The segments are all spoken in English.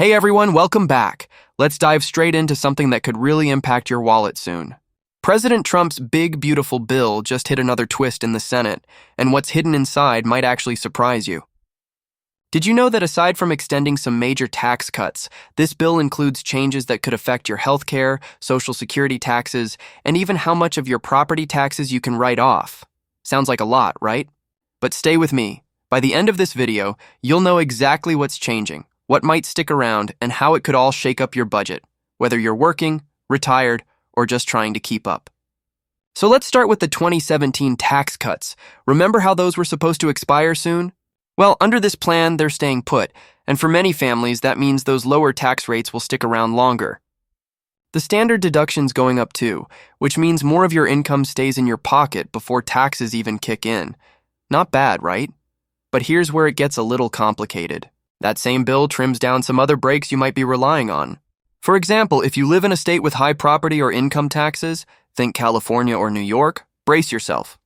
Hey everyone, welcome back. Let's dive straight into something that could really impact your wallet soon. President Trump's big, beautiful bill just hit another twist in the Senate, and what's hidden inside might actually surprise you. Did you know that aside from extending some major tax cuts, this bill includes changes that could affect your healthcare, Social Security taxes, and even how much of your property taxes you can write off? Sounds like a lot, right? But stay with me. By the end of this video, you'll know exactly what's changing, what might stick around, and how it could all shake up your budget, whether you're working, retired, or just trying to keep up. So let's start with the 2017 tax cuts. Remember how those were supposed to expire soon? Well, under this plan, they're staying put, and for many families, that means those lower tax rates will stick around longer. The standard deduction's going up too, which means more of your income stays in your pocket before taxes even kick in. Not bad, right? But here's where it gets a little complicated. That same bill trims down some other breaks you might be relying on. For example, if you live in a state with high property or income taxes, think California or New York, brace yourself.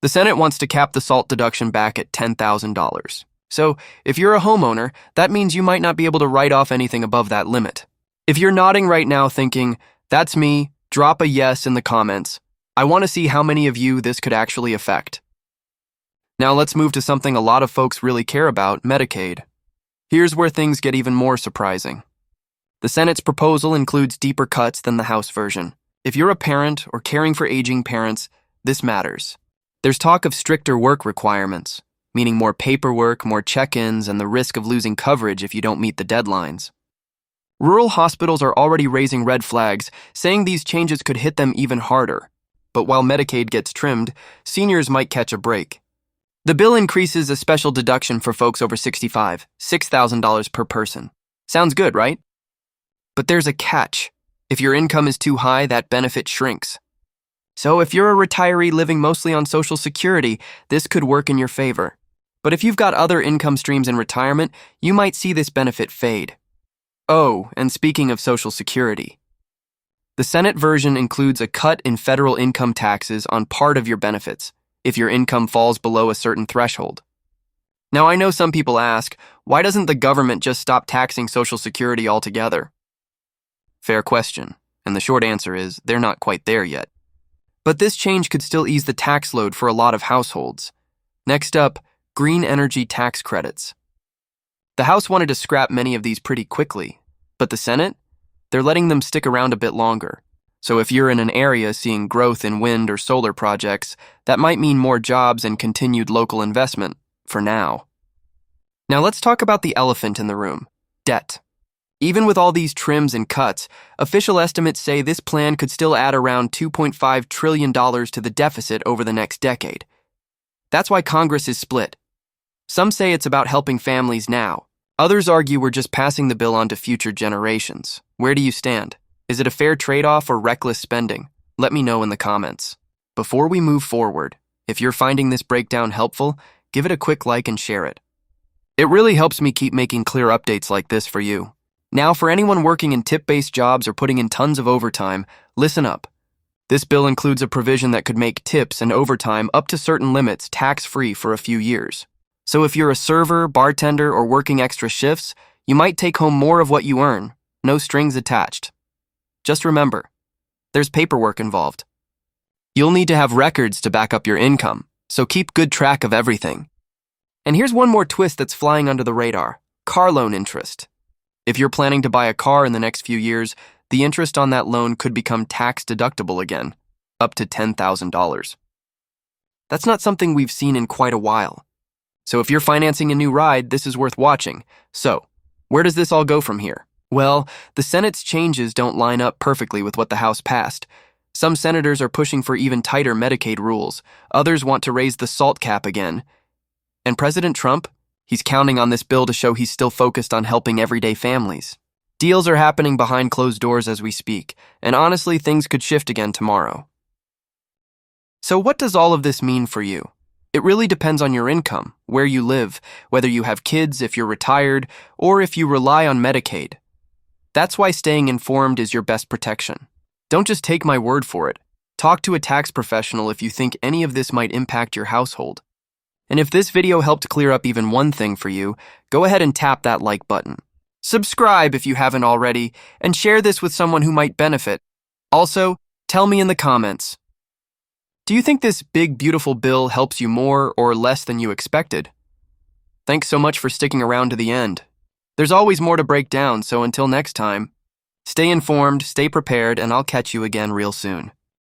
The Senate wants to cap the SALT deduction back at $10,000. So, if you're a homeowner, that means you might not be able to write off anything above that limit. If you're nodding right now thinking, that's me, drop a yes in the comments. I want to see how many of you this could actually affect. Now let's move to something a lot of folks really care about, Medicaid. Here's where things get even more surprising. The Senate's proposal includes deeper cuts than the House version. If you're a parent or caring for aging parents, this matters. There's talk of stricter work requirements, meaning more paperwork, more check-ins, and the risk of losing coverage if you don't meet the deadlines. Rural hospitals are already raising red flags, saying these changes could hit them even harder. But while Medicaid gets trimmed, seniors might catch a break. The bill increases a special deduction for folks over 65, $6,000 per person. Sounds good, right? But there's a catch. If your income is too high, that benefit shrinks. So if you're a retiree living mostly on Social Security, this could work in your favor. But if you've got other income streams in retirement, you might see this benefit fade. Oh, and speaking of Social Security, the Senate version includes a cut in federal income taxes on part of your benefits if your income falls below a certain threshold. Now, I know some people ask, why doesn't the government just stop taxing Social Security altogether? Fair question, and the short answer is they're not quite there yet. But this change could still ease the tax load for a lot of households. Next up, green energy tax credits. The House wanted to scrap many of these pretty quickly, but the Senate? They're letting them stick around a bit longer. So if you're in an area seeing growth in wind or solar projects, that might mean more jobs and continued local investment, for now. Now let's talk about the elephant in the room, debt. Even with all these trims and cuts, official estimates say this plan could still add around $2.5 trillion to the deficit over the next decade. That's why Congress is split. Some say it's about helping families now. Others argue we're just passing the bill on to future generations. Where do you stand? Is it a fair trade-off or reckless spending? Let me know in the comments. Before we move forward, if you're finding this breakdown helpful, give it a quick like and share it. It really helps me keep making clear updates like this for you. Now, for anyone working in tip-based jobs or putting in tons of overtime, listen up. This bill includes a provision that could make tips and overtime up to certain limits tax-free for a few years. So if you're a server, bartender, or working extra shifts, you might take home more of what you earn, no strings attached. Just remember, there's paperwork involved. You'll need to have records to back up your income, so keep good track of everything. And here's one more twist that's flying under the radar, car loan interest. If you're planning to buy a car in the next few years, the interest on that loan could become tax deductible again, up to $10,000. That's not something we've seen in quite a while. So if you're financing a new ride, this is worth watching. So, where does this all go from here? Well, the Senate's changes don't line up perfectly with what the House passed. Some senators are pushing for even tighter Medicaid rules. Others want to raise the SALT cap again. And President Trump? He's counting on this bill to show he's still focused on helping everyday families. Deals are happening behind closed doors as we speak, and honestly, things could shift again tomorrow. So what does all of this mean for you? It really depends on your income, where you live, whether you have kids, if you're retired, or if you rely on Medicaid. That's why staying informed is your best protection. Don't just take my word for it. Talk to a tax professional if you think any of this might impact your household. And if this video helped clear up even one thing for you, go ahead and tap that like button. Subscribe if you haven't already, and share this with someone who might benefit. Also, tell me in the comments. Do you think this big, beautiful bill helps you more or less than you expected? Thanks so much for sticking around to the end. There's always more to break down, so until next time, stay informed, stay prepared, and I'll catch you again real soon.